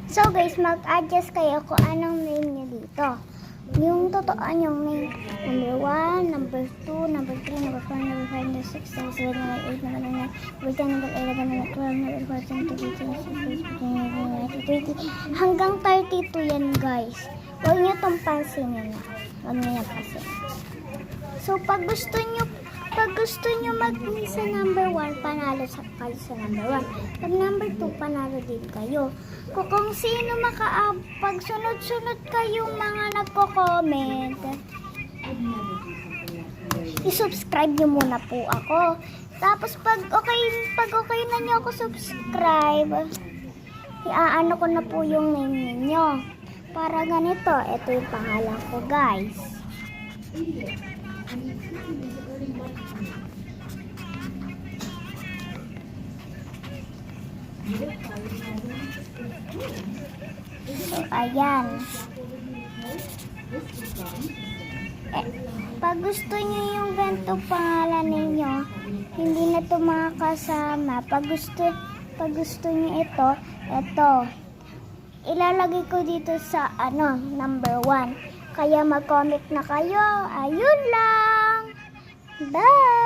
So guys, mag-adjust kayo kung anong name nyo dito. Yung totoo yung name. Number 1, number 2, number 3, number 4, number 5, number 6, number 7, number 8, number 9, number 10, number 11, number 12, number 14, number 15, 16, 17, 18, 19, 20. Hanggang 32 yan guys. Huwag nyo itong pansinin na. Huwag nyo yan pansinin. So pag gusto nyo mag-win sa number 1, panalo kayo sa number 1. Pag number 2, panalo din kayo. Kung sino pag sunod-sunod kayong mga nagko-comment, i-subscribe nyo muna po ako. Tapos pag okay na nyo ako subscribe, iaano ko na po yung name ninyo. Para ganito, ito yung pangalan ko guys. So, ayan. Pag gusto nyo yung ganito pangalan ninyo, hindi na ito makakasama. Pag gusto nyo ito, ilalagay ko dito sa number 1. Kaya mag-comment na kayo. Ayun lang. Bye!